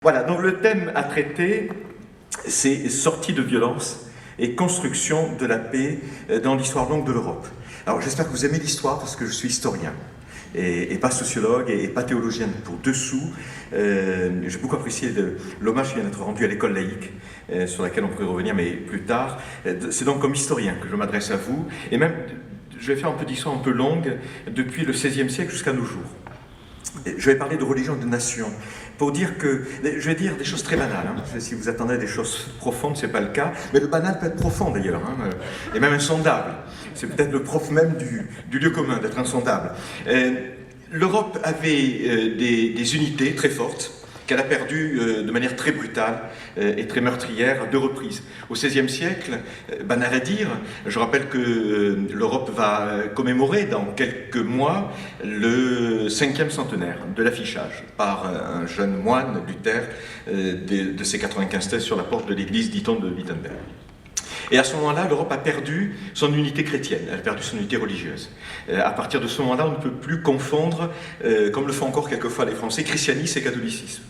Voilà, donc le thème à traiter, c'est sortie de violence et construction de la paix dans l'histoire longue de l'Europe. Alors j'espère que vous aimez l'histoire parce que je suis historien et pas sociologue et pas théologien pour dessous. J'ai beaucoup apprécié l'hommage qui vient d'être rendu à l'école laïque, sur laquelle on pourrait revenir mais plus tard. C'est donc comme historien que je m'adresse à vous, et même je vais faire un peu d'histoire un peu longue depuis le XVIe siècle jusqu'à nos jours. Je vais parler de religion et de nation, pour dire que, je vais dire des choses très banales, hein. Si vous attendez des choses profondes, ce n'est pas le cas, mais le banal peut être profond d'ailleurs, hein, et même insondable. C'est peut-être le prof même du lieu commun, d'être insondable. L'Europe avait des unités très fortes, qu'elle a perdues de manière très brutale et très meurtrière à deux reprises. Au XVIe siècle, banal à dire, je rappelle que l'Europe va commémorer dans quelques mois le 5e centenaire de l'affichage par un jeune moine, Luther, de ses 95 thèses sur la porte de l'église, dit-on, de Wittenberg. Et à ce moment-là, l'Europe a perdu son unité chrétienne, elle a perdu son unité religieuse. À partir de ce moment-là, on ne peut plus confondre, comme le font encore quelquefois les Français, christianisme et catholicisme.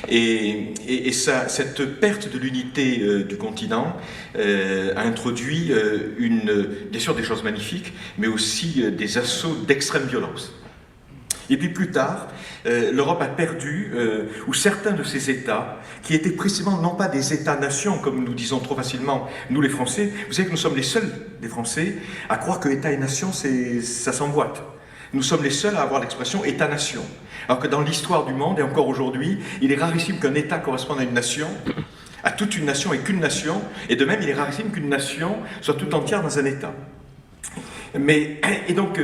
Et cette perte de l'unité du continent a introduit bien sûr des choses magnifiques, mais aussi des assauts d'extrême violence. Et puis plus tard, l'Europe a perdu, ou certains de ces États, qui étaient précisément non pas des États-nations, comme nous disons trop facilement, nous les Français. Vous savez que nous sommes les seuls, des Français, à croire que État et nation, ça s'emboîte. Nous sommes les seuls à avoir l'expression État-nation. Alors que dans l'histoire du monde, et encore aujourd'hui, il est rarissime qu'un État corresponde à une nation, à toute une nation et qu'une nation, et de même, il est rarissime qu'une nation soit tout entière dans un État. Et donc,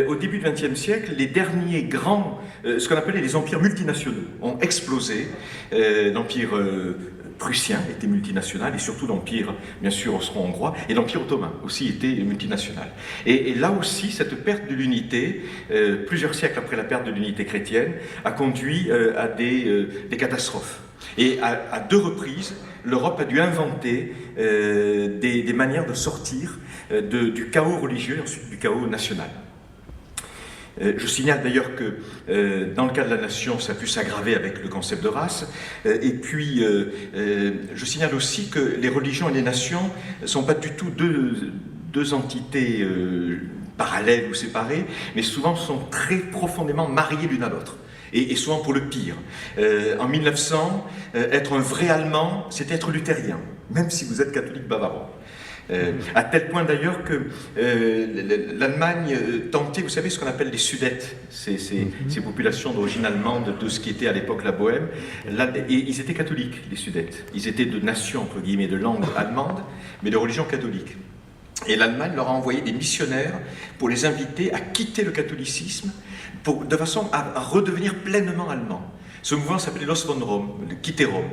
au début du XXe siècle, les derniers grands, ce qu'on appelait les empires multinationaux, ont explosé. L'empire prussien était multinational, et surtout l'empire, bien sûr, austro-hongrois, et l'empire ottoman aussi était multinational. Et là aussi, cette perte de l'unité, plusieurs siècles après la perte de l'unité chrétienne, a conduit à des catastrophes. Et à deux reprises, l'Europe a dû inventer des manières de sortir du chaos religieux et ensuite du chaos national. Je signale d'ailleurs que dans le cas de la nation, ça a pu s'aggraver avec le concept de race. Et puis, je signale aussi que les religions et les nations ne sont pas du tout deux entités parallèles ou séparées, mais souvent sont très profondément mariées l'une à l'autre. Et souvent pour le pire. En 1900, être un vrai Allemand, c'est être luthérien, même si vous êtes catholique bavarois. À tel point d'ailleurs que l'Allemagne tentait, vous savez ce qu'on appelle les Sudètes, ces populations d'origine allemande de ce qui était à l'époque la Bohème, et ils étaient catholiques, les Sudètes. Ils étaient de nation, entre guillemets, de langue allemande, mais de religion catholique. Et l'Allemagne leur a envoyé des missionnaires pour les inviter à quitter le catholicisme de façon à redevenir pleinement allemand. Ce mouvement s'appelait Los von Rom, le quitter Rome.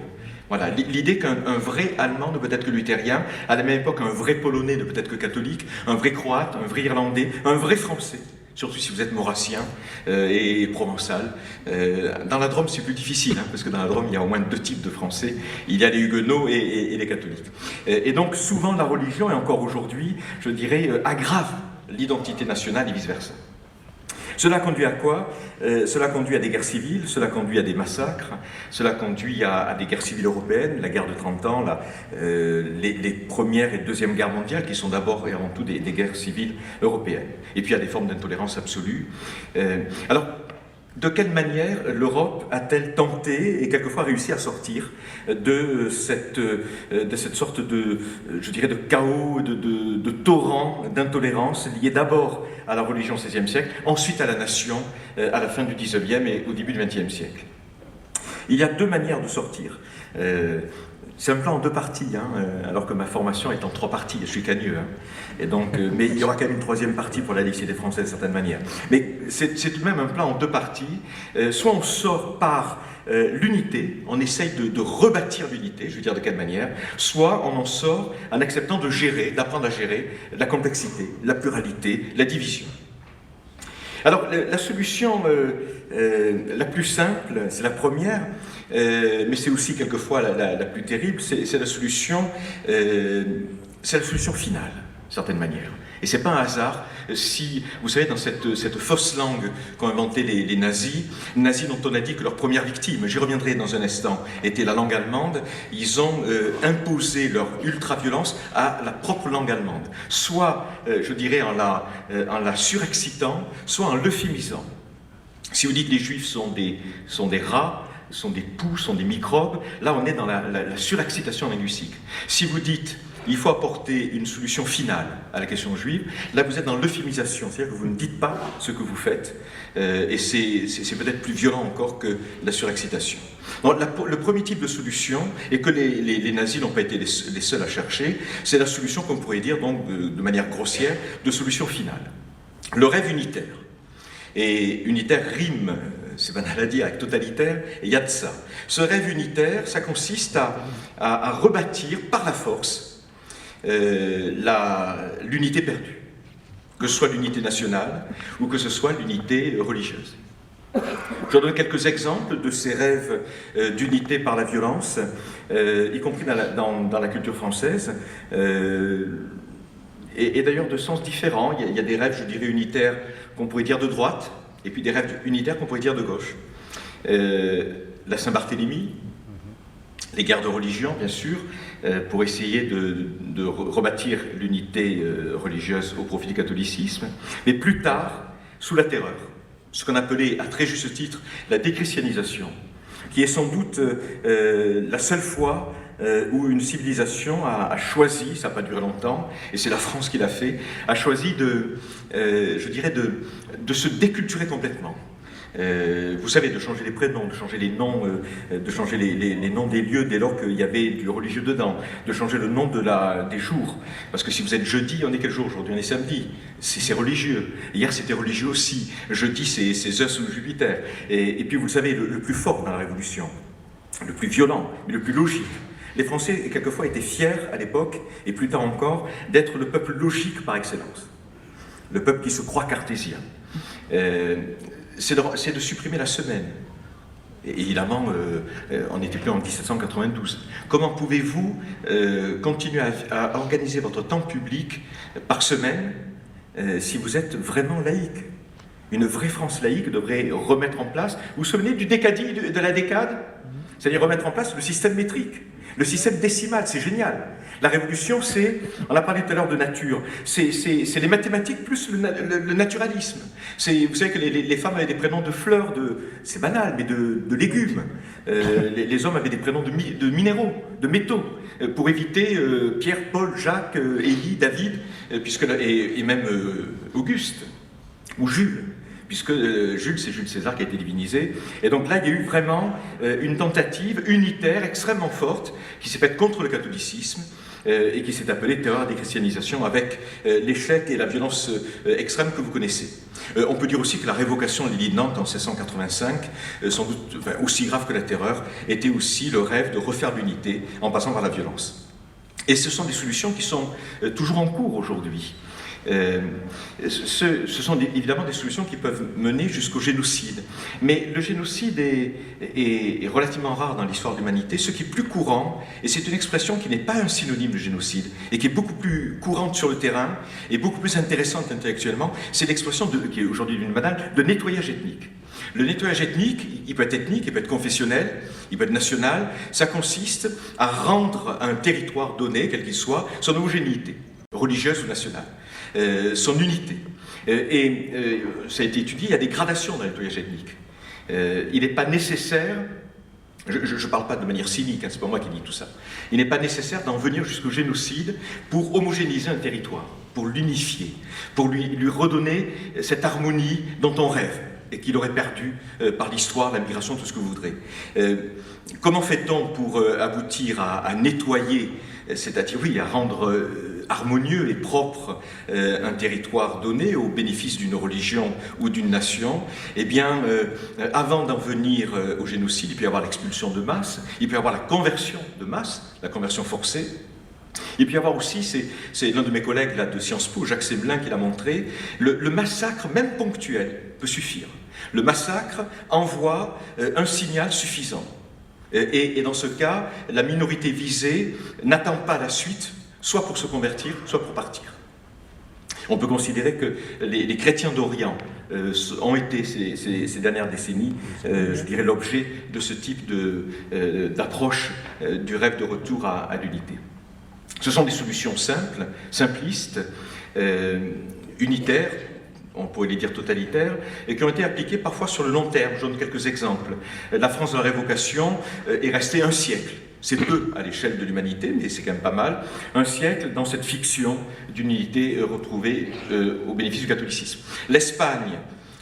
Voilà, l'idée qu'un vrai Allemand ne peut être que luthérien, à la même époque un vrai Polonais ne peut être que catholique, un vrai Croate, un vrai Irlandais, un vrai Français, surtout si vous êtes maurassien et provençal. Dans la Drôme c'est plus difficile, hein, parce que dans la Drôme il y a au moins deux types de Français, il y a les Huguenots et les catholiques. Et donc souvent la religion, et encore aujourd'hui, je dirais, aggrave l'identité nationale et vice-versa. Cela conduit à quoi? Cela conduit à des guerres civiles, cela conduit à des massacres, cela conduit à des guerres civiles européennes, la guerre de 30 ans, les premières et deuxième guerres mondiales, qui sont d'abord et avant tout des guerres civiles européennes. Et puis à des formes d'intolérance absolue. Alors, de quelle manière l'Europe a-t-elle tenté et quelquefois réussi à sortir de cette sorte de, je dirais, de chaos, de torrent d'intolérance lié d'abord à la religion au XVIe siècle, ensuite à la nation à la fin du XIXe et au début du XXe siècle. Il y a deux manières de sortir. C'est un plan en deux parties, hein, alors que ma formation est en trois parties, je suis cagneux. Hein. Et donc, mais il y aura quand même une troisième partie pour la laïcité française, de certaine manière. Mais c'est tout de même un plan en deux parties. Soit on sort par l'unité, on essaye de rebâtir l'unité, je veux dire de quelle manière, soit on en sort en acceptant de gérer, d'apprendre à gérer la complexité, la pluralité, la division. Alors, la solution la plus simple, c'est la première, mais c'est aussi quelquefois la plus terrible, c'est la solution finale, d'une certaine manière. Et c'est pas un hasard si, vous savez, dans cette fausse langue qu'ont inventée les nazis dont on a dit que leur première victime, j'y reviendrai dans un instant, était la langue allemande, ils ont imposé leur ultra-violence à la propre langue allemande, soit, je dirais, en la surexcitant, soit en l'euphémisant. Si vous dites les juifs sont des rats, sont des poux, sont des microbes, là on est dans la surexcitation linguistique. Si vous dites il faut apporter une solution finale à la question juive, là vous êtes dans l'euphémisation, c'est-à-dire que vous ne dites pas ce que vous faites, et c'est peut-être plus violent encore que la surexcitation. Donc, le premier type de solution, et que les nazis n'ont pas été les seuls à chercher, c'est la solution qu'on pourrait dire donc de manière grossière, de solution finale. Le rêve unitaire. Et unitaire rime, c'est banal à dire, avec totalitaire, et il y a de ça. Ce rêve unitaire, ça consiste à rebâtir par la force l'unité perdue, que ce soit l'unité nationale ou que ce soit l'unité religieuse. Je donne quelques exemples de ces rêves d'unité par la violence, y compris dans la culture française, et d'ailleurs de sens différents. Il y a des rêves, je dirais, unitaires qu'on pourrait dire de droite, et puis des rêves unitaires qu'on pourrait dire de gauche. La Saint-Barthélemy, les guerres de religion, bien sûr, pour essayer de rebâtir l'unité religieuse au profit du catholicisme, mais plus tard, sous la terreur, ce qu'on appelait à très juste titre la déchristianisation, qui est sans doute la seule fois où une civilisation a choisi, ça n'a pas duré longtemps, et c'est la France qui l'a fait, a choisi je dirais de se déculturer complètement. Vous savez, de changer les prénoms, de changer les noms, de changer les noms des lieux dès lors qu'il y avait du religieux dedans, de changer le nom des jours. Parce que si vous êtes jeudi, on est quel jour aujourd'hui? On est samedi. C'est religieux. Hier, c'était religieux aussi. Jeudi, c'est Zeus ou Jupiter. Et puis, vous le savez, le plus fort dans la Révolution, le plus violent, mais le plus logique. Les Français, quelquefois, étaient fiers à l'époque, et plus tard encore, d'être le peuple logique par excellence. Le peuple qui se croit cartésien. C'est de supprimer la semaine. Et évidemment, on n'était plus en 1792. Comment pouvez-vous continuer à organiser votre temps public par semaine si vous êtes vraiment laïque? Une vraie France laïque devrait remettre en place, vous vous souvenez du décadie, de la décade? C'est-à-dire remettre en place le système métrique, le système décimal, c'est génial. La révolution, on a parlé tout à l'heure de nature, c'est les mathématiques plus le naturalisme. Vous savez que les femmes avaient des prénoms de fleurs, c'est banal, mais de légumes. Les hommes avaient des prénoms de minéraux, de métaux, pour éviter Pierre, Paul, Jacques, Élie, David, et même Auguste, ou Jules. Puisque Jules, c'est Jules César qui a été divinisé. Et donc là, il y a eu vraiment une tentative unitaire extrêmement forte qui s'est faite contre le catholicisme et qui s'est appelée terreur des christianisations avec l'échec et la violence extrême que vous connaissez. On peut dire aussi que la révocation de l'Édit de Nantes en 1685, sans doute aussi grave que la terreur, était aussi le rêve de refaire l'unité en passant par la violence. Et ce sont des solutions qui sont toujours en cours aujourd'hui. Ce sont évidemment des solutions qui peuvent mener jusqu'au génocide. Mais le génocide est relativement rare dans l'histoire de l'humanité. Ce qui est plus courant, et c'est une expression qui n'est pas un synonyme de génocide, et qui est beaucoup plus courante sur le terrain, et beaucoup plus intéressante intellectuellement, c'est l'expression qui est aujourd'hui d'une banale, de nettoyage ethnique. Le nettoyage ethnique, il peut être ethnique, il peut être confessionnel, il peut être national. Ça consiste à rendre un territoire donné, quel qu'il soit, son homogénéité, religieuse ou nationale. Son unité. Ça a été étudié, il y a des gradations dans le nettoyage ethnique. Il n'est pas nécessaire, je ne parle pas de manière cynique, c'est pas moi qui dis tout ça, il n'est pas nécessaire d'en venir jusqu'au génocide pour homogénéiser un territoire, pour l'unifier, pour lui redonner cette harmonie dont on rêve et qu'il aurait perdu par l'histoire, la migration, tout ce que vous voudrez. Comment fait-on pour aboutir à nettoyer, c'est-à-dire oui, à rendre harmonieux et propre un territoire donné au bénéfice d'une religion ou d'une nation? Eh bien, avant d'en venir au génocide, il peut y avoir l'expulsion de masse, il peut y avoir la conversion de masse, la conversion forcée. Il peut y avoir aussi, c'est l'un de mes collègues là, de Sciences Po, Jacques Sémelin, qui l'a montré, le massacre, même ponctuel, peut suffire. Le massacre envoie un signal suffisant. Et dans ce cas, la minorité visée n'attend pas la suite, soit pour se convertir, soit pour partir. On peut considérer que les chrétiens d'Orient ont été ces dernières décennies, je dirais, l'objet de ce type d'approche du rêve de retour à l'unité. Ce sont des solutions simples, simplistes, unitaires, on pourrait les dire totalitaires, et qui ont été appliquées parfois sur le long terme. Je donne quelques exemples. La France de la Révocation est restée un siècle. C'est peu à l'échelle de l'humanité, mais c'est quand même pas mal. Un siècle dans cette fiction d'une unité retrouvée au bénéfice du catholicisme. L'Espagne,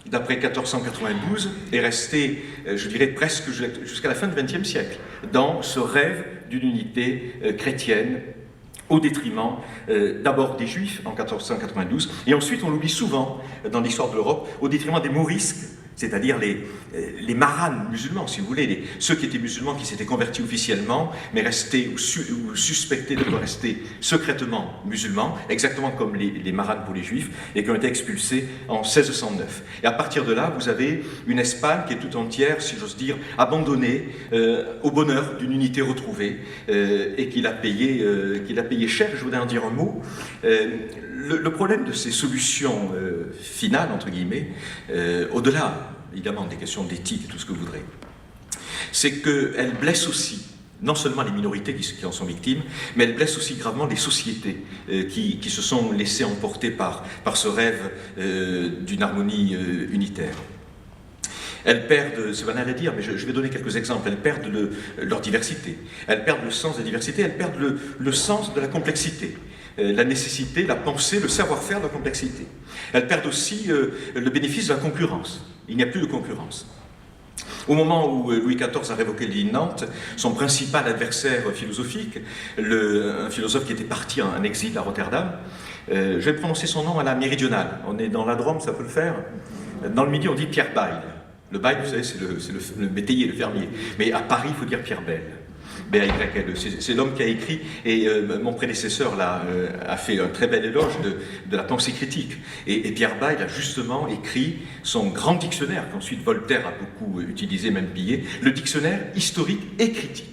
d'après 1492, est restée, je dirais, presque jusqu'à la fin du XXe siècle, dans ce rêve d'une unité chrétienne, au détriment d'abord des Juifs en 1492, et ensuite, on l'oublie souvent dans l'histoire de l'Europe, au détriment des Mourisques, c'est-à-dire les maranes musulmans, si vous voulez, ceux qui étaient musulmans, qui s'étaient convertis officiellement, mais restés ou suspectés de rester secrètement musulmans, exactement comme les maranes pour les juifs, et qui ont été expulsés en 1609. Et à partir de là, vous avez une Espagne qui est tout entière, si j'ose dire, abandonnée au bonheur d'une unité retrouvée, et qu'il a payé cher. Je voudrais en dire un mot. Le problème de ces solutions finales, entre guillemets, au-delà évidemment des questions d'éthique et tout ce que vous voudrez, c'est qu'elles blessent aussi, non seulement les minorités qui en sont victimes, mais elles blessent aussi gravement les sociétés qui se sont laissées emporter par ce rêve d'une harmonie unitaire. Elles perdent, c'est banal à dire, mais je vais donner quelques exemples, elles perdent leur diversité, elles perdent le sens de la diversité, elles perdent le sens de la complexité, la nécessité, la pensée, le savoir-faire de la complexité. Elles perdent aussi le bénéfice de la concurrence. Il n'y a plus de concurrence. Au moment où Louis XIV a révoqué l'édit de Nantes, son principal adversaire philosophique, un philosophe qui était parti en exil à Rotterdam, je vais prononcer son nom à la méridionale. On est dans la Drôme, ça peut le faire. Dans le Midi, on dit Pierre Bayle. Le Bayle, vous savez, c'est le métayer, le fermier. Mais à Paris, il faut dire Pierre Bayle. B-A-Y-L-E. C'est l'homme qui a écrit, et mon prédécesseur là, a fait un très bel éloge de la pensée critique. Et Pierre Bayle a justement écrit son grand dictionnaire, qu'ensuite Voltaire a beaucoup utilisé, même pillé, le dictionnaire historique et critique.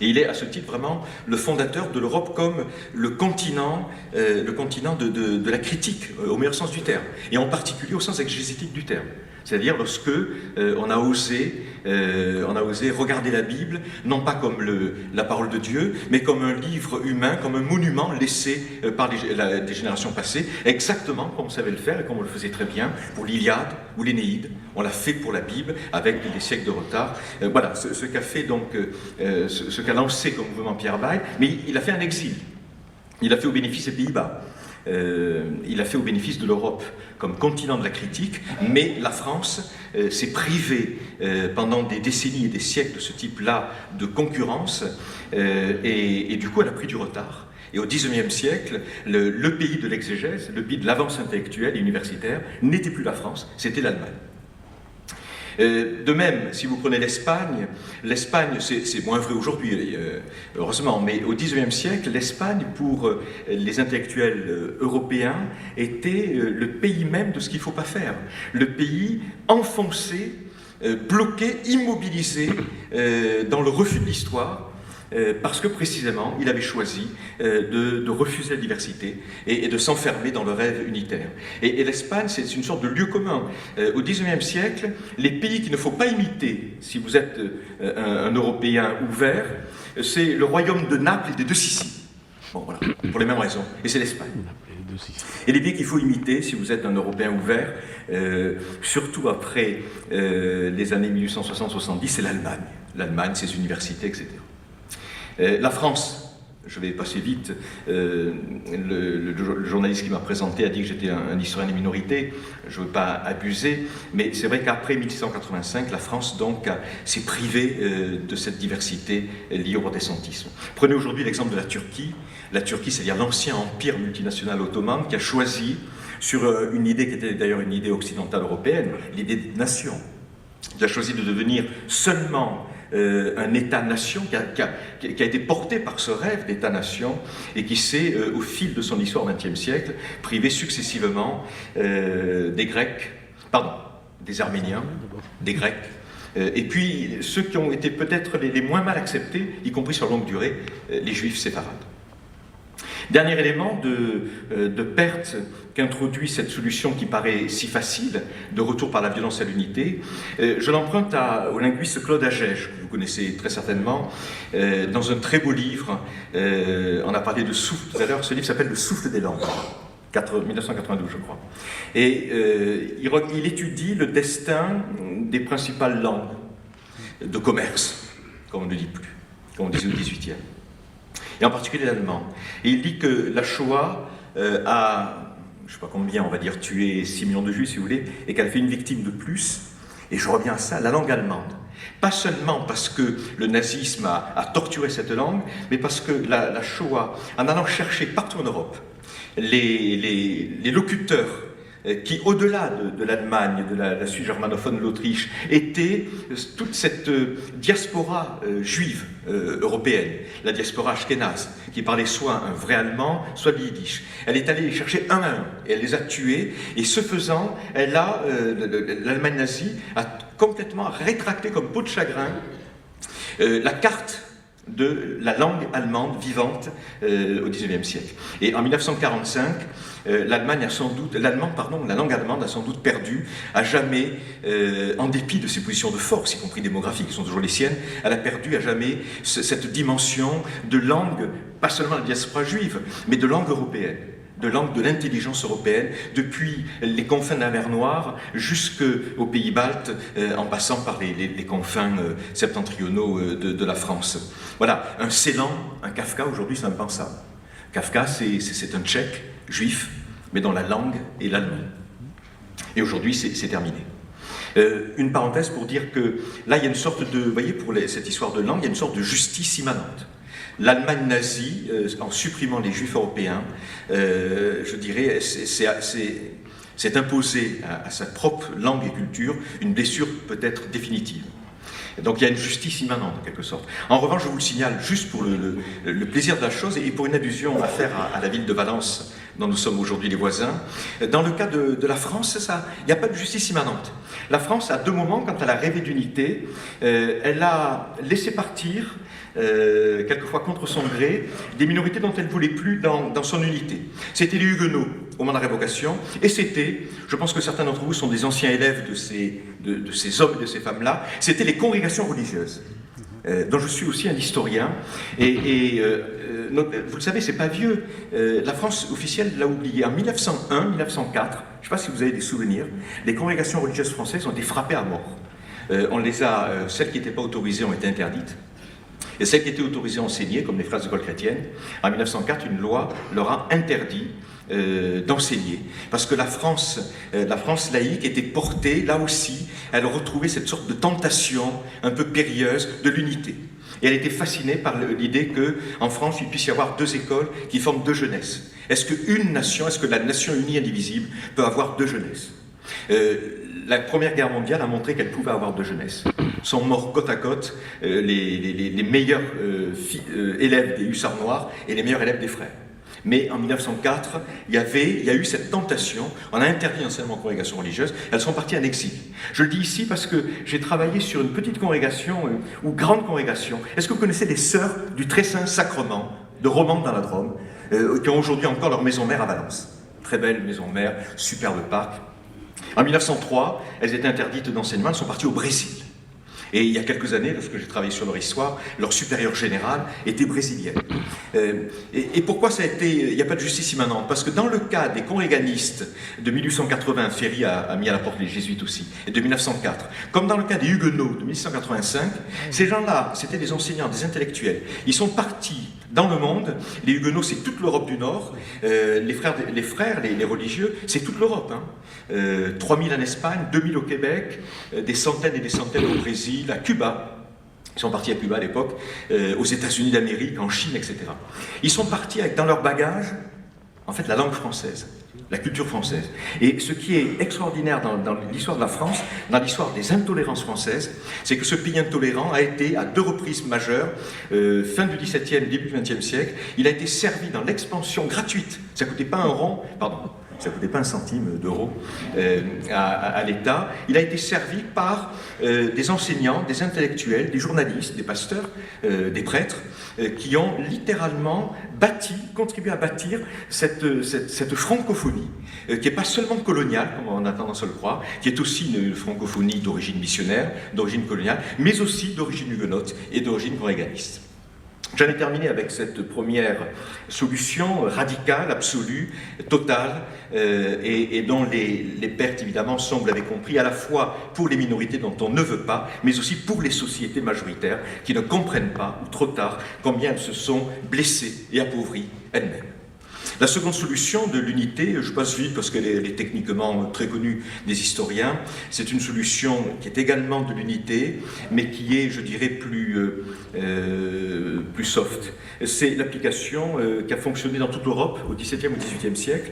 Et il est à ce titre vraiment le fondateur de l'Europe comme le continent de la critique, au meilleur sens du terme, et en particulier au sens exégétique du terme. C'est-à-dire lorsque on a osé regarder la Bible, non pas comme la parole de Dieu, mais comme un livre humain, comme un monument laissé par des générations passées, exactement comme on savait le faire et comme on le faisait très bien pour l'Iliade ou l'Énéide. On l'a fait pour la Bible avec des siècles de retard. Voilà ce qu'a fait donc, ce qu'a lancé comme mouvement Pierre Bayle, mais il a fait un exil. Il a fait au bénéfice des Pays-Bas. Il a fait au bénéfice de l'Europe comme continent de la critique, mais la France s'est privée pendant des décennies et des siècles de ce type-là de concurrence, et du coup elle a pris du retard. Et au XIXe siècle, le pays de l'exégèse, le pays de l'avance intellectuelle et universitaire, n'était plus la France, c'était l'Allemagne. De même, si vous prenez l'Espagne, c'est moins vrai aujourd'hui, heureusement, mais au XIXe siècle, l'Espagne, pour les intellectuels européens, était le pays même de ce qu'il ne faut pas faire. Le pays enfoncé, bloqué, immobilisé dans le refus de l'histoire, parce que précisément, il avait choisi de refuser la diversité et de s'enfermer dans le rêve unitaire. Et l'Espagne, c'est une sorte de lieu commun. Au XIXe siècle, les pays qu'il ne faut pas imiter, si vous êtes un Européen ouvert, c'est le royaume de Naples et des deux Siciles. Bon, voilà, pour les mêmes raisons. Et c'est l'Espagne. Et les pays qu'il faut imiter, si vous êtes un Européen ouvert, surtout après les années 1860-70, c'est l'Allemagne. L'Allemagne, ses universités, etc. La France, je vais passer vite, le journaliste qui m'a présenté a dit que j'étais un historien des minorités, je ne veux pas abuser, mais c'est vrai qu'après 1685, la France donc s'est privée de cette diversité liée au protestantisme. Prenez aujourd'hui l'exemple de la Turquie, c'est-à-dire l'ancien empire multinational ottoman qui a choisi, sur une idée qui était d'ailleurs une idée occidentale européenne, l'idée de nation, qui a choisi de devenir seulement un État-nation qui a été porté par ce rêve d'État-nation et qui s'est, au fil de son histoire au XXe siècle, privé successivement des Arméniens, des Grecs, et puis ceux qui ont été peut-être les moins mal acceptés, y compris sur longue durée, les Juifs séfarades. Dernier élément de perte qu'introduit cette solution qui paraît si facile, de retour par la violence à l'unité, je l'emprunte au linguiste Claude Agege, que vous connaissez très certainement, dans un très beau livre. On a parlé de souffle tout à l'heure, ce livre s'appelle Le souffle des langues, 1992 je crois. Et il étudie le destin des principales langues de commerce, comme on ne dit plus, comme on disait au XVIIIe, et en particulier l'allemand. Et il dit que la Shoah a, je ne sais pas combien, on va dire, tué 6 millions de Juifs, si vous voulez, et qu'elle a fait une victime de plus. Et je reviens à ça, la langue allemande. Pas seulement parce que le nazisme a torturé cette langue, mais parce que la Shoah, en allant chercher partout en Europe, les locuteurs qui, au-delà de l'Allemagne, de la Suisse germanophone, de l'Autriche, étaient toute cette diaspora juive européenne, la diaspora ashkénaze, qui parlait soit un vrai allemand, soit le yiddish. Elle est allée les chercher un à un, et elle les a tués, et ce faisant, l'Allemagne nazie a complètement rétracté comme peau de chagrin la carte de la langue allemande vivante au XIXe siècle. Et en 1945, la langue allemande a sans doute perdu à jamais, en dépit de ses positions de force, y compris démographiques, qui sont toujours les siennes, elle a perdu à jamais cette dimension de langue, pas seulement de la diaspora juive, mais de langue européenne, de langue de l'intelligence européenne, depuis les confins de la mer Noire jusqu'aux pays baltes, en passant par les confins septentrionaux de la France. Voilà, un Celan, un Kafka, aujourd'hui c'est impensable. Kafka, c'est un Tchèque, juif, mais dont la langue est l'allemand. Et aujourd'hui, c'est terminé. Une parenthèse pour dire que là, il y a une sorte de, vous voyez, pour cette histoire de langue, il y a une sorte de justice immanente. L'Allemagne nazie, en supprimant les juifs européens, je dirais, c'est imposé à sa propre langue et culture une blessure peut-être définitive. Donc il y a une justice immanente en quelque sorte. En revanche, je vous le signale juste pour le plaisir de la chose et pour une allusion à faire à la ville de Valence dont nous sommes aujourd'hui les voisins. Dans le cas de la France, il n'y a pas de justice immanente. La France, à deux moments, quand elle a rêvé d'unité, elle a laissé partir, quelquefois contre son gré, des minorités dont elle ne voulait plus dans son unité. C'était les Huguenots au moment de la Révocation, et c'était, je pense que certains d'entre vous sont des anciens élèves de ces hommes et de ces femmes-là, c'était les congrégations religieuses, dont je suis aussi un historien, vous le savez, c'est pas vieux, la France officielle l'a oublié. En 1901, 1904, je ne sais pas si vous avez des souvenirs, les congrégations religieuses françaises ont été frappées à mort. Celles qui n'étaient pas autorisées ont été interdites. Et celles qui étaient autorisées à enseigner, comme les frères d'école chrétienne, en 1904, une loi leur a interdit d'enseigner. Parce que la France laïque était portée, là aussi, elle retrouvait cette sorte de tentation un peu périlleuse de l'unité. Et elle était fascinée par l'idée qu'en France, il puisse y avoir deux écoles qui forment deux jeunesses. Est-ce que la nation unie indivisible peut avoir deux jeunesses ? La Première Guerre mondiale a montré qu'elle pouvait avoir deux jeunesses. Sont morts côte à côte les meilleurs élèves des hussards noirs et les meilleurs élèves des frères. Mais en 1904, il y a eu cette tentation, on a interdit l'enseignement en congrégation religieuse, elles sont parties en exil. Je le dis ici parce que j'ai travaillé sur une petite congrégation, ou grande congrégation. Est-ce que vous connaissez les Sœurs du Très Saint Sacrement de Romans dans la Drôme, qui ont aujourd'hui encore leur maison mère à Valence? Très belle maison mère, superbe parc. En 1903, elles étaient interdites d'enseignement, elles sont parties au Brésil. Et il y a quelques années, lorsque j'ai travaillé sur leur histoire, leur supérieure générale était brésilienne. Et pourquoi il n'y a pas de justice immanente? Parce que dans le cas des congréganistes de 1880, Ferry a mis à la porte les jésuites aussi, et de 1904, comme dans le cas des Huguenots de 1885, ces gens-là, c'était des enseignants, des intellectuels. Ils sont partis dans le monde. Les Huguenots, c'est toute l'Europe du Nord. Les religieux, c'est toute l'Europe. 3000 en Espagne, 2000 au Québec, des centaines et des centaines au Brésil, à Cuba. Ils sont partis à Cuba à l'époque, aux États-Unis d'Amérique, en Chine, etc. Ils sont partis avec dans leur bagage, en fait, la langue française, la culture française. Et ce qui est extraordinaire dans l'histoire de la France, dans l'histoire des intolérances françaises, c'est que ce pays intolérant a été, à deux reprises majeures, fin du XVIIe, début du XXe siècle, il a été servi dans l'expansion gratuite. Ça ne coûtait pas un rond, pardon. ça ne coûtait pas un centime d'euro à l'État. Il a été servi par des enseignants, des intellectuels, des journalistes, des pasteurs, des prêtres, qui ont littéralement contribué à bâtir cette francophonie, qui n'est pas seulement coloniale, comme on a tendance à le croire, qui est aussi une francophonie d'origine missionnaire, d'origine coloniale, mais aussi d'origine huguenote et d'origine grégaliste. J'en ai terminé avec cette première solution radicale, absolue, totale, et dont les pertes, évidemment, sont, vous l'avez compris, à la fois pour les minorités dont on ne veut pas, mais aussi pour les sociétés majoritaires qui ne comprennent pas, ou trop tard, combien elles se sont blessées et appauvries elles-mêmes. La seconde solution de l'unité, je passe vite parce qu'elle est techniquement très connue des historiens, c'est une solution qui est également de l'unité, mais qui est, je dirais, plus soft. C'est l'application qui a fonctionné dans toute l'Europe au XVIIe ou XVIIIe siècle,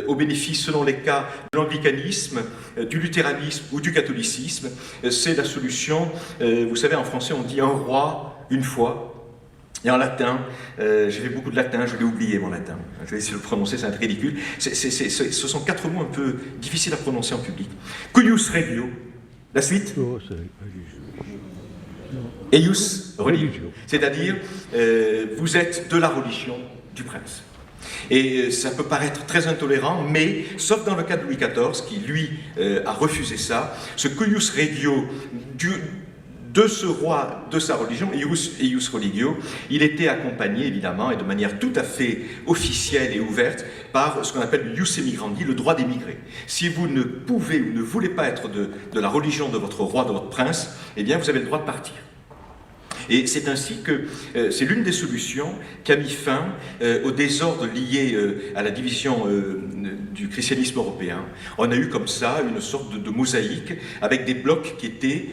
au bénéfice, selon les cas, de l'anglicanisme, du luthéranisme ou du catholicisme. C'est la solution, vous savez, en français on dit un roi, une foi. Et en latin, j'ai fait beaucoup de latin, je l'ai oublié mon latin. Je vais essayer de le prononcer, c'est un peu ridicule. Ce sont 4 mots un peu difficiles à prononcer en public. Cuius regio. La suite. Eius religio. C'est-à-dire, vous êtes de la religion du prince. Et ça peut paraître très intolérant, mais, sauf dans le cas de Louis XIV, qui lui a refusé ça, ce cuius regio de ce roi, de sa religion, eius religio, il était accompagné évidemment et de manière tout à fait officielle et ouverte par ce qu'on appelle le ius emigrandi, le droit d'émigrer. Si vous ne pouvez ou ne voulez pas être de la religion de votre roi, de votre prince, eh bien vous avez le droit de partir. Et c'est ainsi que c'est l'une des solutions qui a mis fin au désordre lié à la division du christianisme européen. On a eu comme ça une sorte de mosaïque avec des blocs qui étaient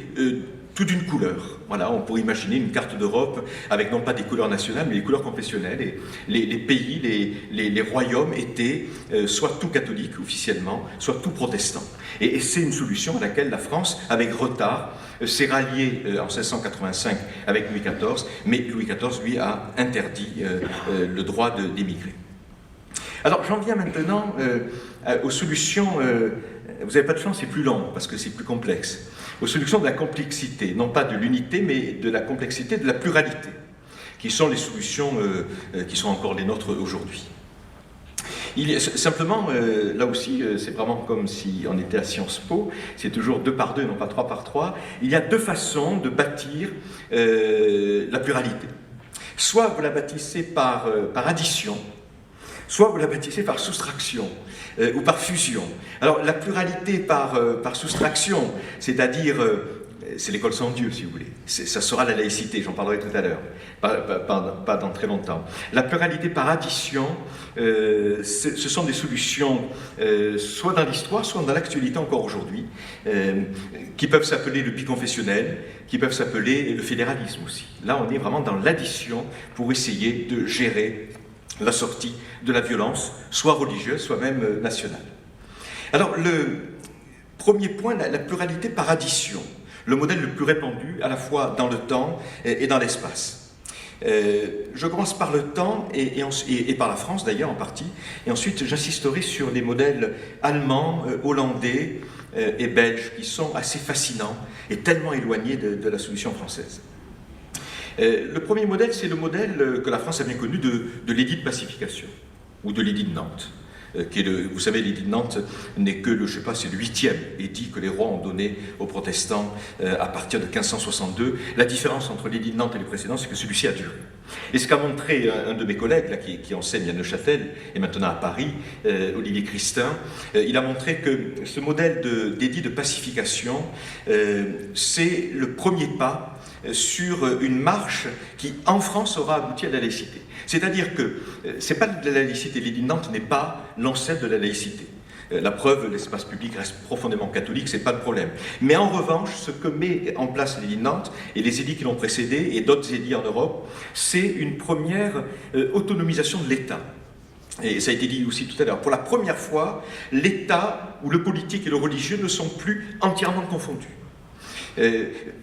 tout d'une couleur. Voilà, on pourrait imaginer une carte d'Europe avec non pas des couleurs nationales, mais des couleurs confessionnelles. Et les pays, les royaumes étaient soit tout catholiques officiellement, soit tout protestants. Et c'est une solution à laquelle la France, avec retard, s'est ralliée en 1685 avec Louis XIV, mais Louis XIV, lui, a interdit le droit d'émigrer. Alors, j'en viens maintenant aux solutions. Vous n'avez pas de chance, c'est plus long, parce que c'est plus complexe. Aux solutions de la complexité, non pas de l'unité, mais de la complexité, de la pluralité, qui sont les solutions qui sont encore les nôtres aujourd'hui. Simplement, là aussi, c'est vraiment comme si on était à Sciences Po, c'est toujours 2 par 2, non pas 3 par 3. Il y a 2 façons de bâtir la pluralité. Soit vous la bâtissez par addition, soit vous la bâtissez par soustraction ou par fusion. Alors la pluralité par soustraction, c'est-à-dire, c'est l'école sans Dieu si vous voulez, ça sera la laïcité, j'en parlerai tout à l'heure, pas dans très longtemps. La pluralité par addition, ce sont des solutions soit dans l'histoire, soit dans l'actualité encore aujourd'hui, qui peuvent s'appeler le biconfessionnel, qui peuvent s'appeler le fédéralisme aussi. Là on est vraiment dans l'addition pour essayer de gérer la sortie de la violence, soit religieuse, soit même nationale. Alors, le premier point, la pluralité par addition, le modèle le plus répandu à la fois dans le temps et dans l'espace. Je commence par le temps et par la France d'ailleurs en partie, et ensuite j'insisterai sur les modèles allemands, hollandais et belges qui sont assez fascinants et tellement éloignés de la solution française. Le premier modèle, c'est le modèle que la France a bien connu de l'édit de pacification, ou de l'édit de Nantes. Qui est vous savez, l'édit de Nantes n'est que c'est le 8e édit que les rois ont donné aux protestants à partir de 1562. La différence entre l'édit de Nantes et les précédents, c'est que celui-ci a duré. Et ce qu'a montré un de mes collègues là, qui enseigne à Neuchâtel et maintenant à Paris, Olivier Christin, il a montré que ce modèle d'édit de pacification, c'est le premier pas sur une marche qui, en France, aura abouti à la laïcité. C'est-à-dire que ce n'est pas de la laïcité, l'édit de Nantes n'est pas l'ancêtre de la laïcité. La preuve, l'espace public reste profondément catholique, ce n'est pas le problème. Mais en revanche, ce que met en place l'édit de Nantes, et les édits qui l'ont précédé, et d'autres édits en Europe, c'est une première autonomisation de l'État. Et ça a été dit aussi tout à l'heure, pour la première fois, l'État, où le politique et le religieux ne sont plus entièrement confondus.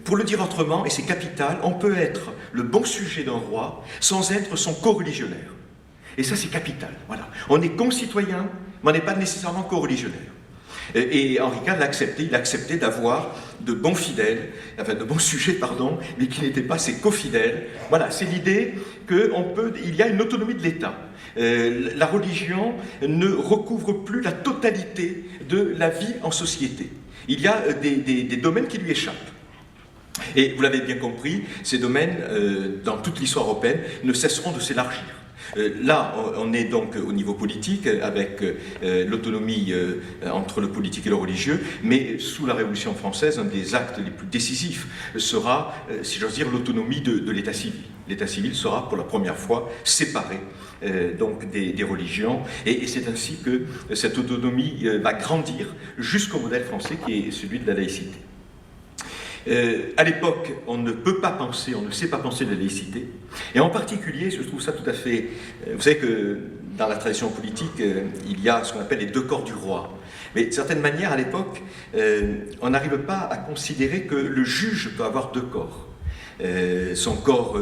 Pour le dire autrement, et c'est capital, on peut être le bon sujet d'un roi sans être son co-religionnaire. Et ça, c'est capital. Voilà. On est concitoyen, mais on n'est pas nécessairement co-religionnaire. Et Henri IV l'a accepté, il a accepté d'avoir de bons fidèles, enfin de bons sujets, pardon, mais qui n'étaient pas ses co-fidèles. Voilà, c'est l'idée qu'il y a une autonomie de l'État. La religion ne recouvre plus la totalité de la vie en société. Il y a des domaines qui lui échappent. Et vous l'avez bien compris, ces domaines, dans toute l'histoire européenne, ne cesseront de s'élargir. Là, on est donc au niveau politique, avec l'autonomie entre le politique et le religieux, mais sous la Révolution française, un des actes les plus décisifs sera, si j'ose dire, l'autonomie de l'État civil. L'État civil sera pour la première fois séparé donc des religions, et c'est ainsi que cette autonomie va grandir jusqu'au modèle français qui est celui de la laïcité. À l'époque, on ne peut pas penser, on ne sait pas penser de la laïcité. Et en particulier, je trouve ça tout à fait... vous savez que dans la tradition politique, il y a ce qu'on appelle les deux corps du roi. Mais de certaine manière, à l'époque, on n'arrive pas à considérer que le juge peut avoir deux corps. Son corps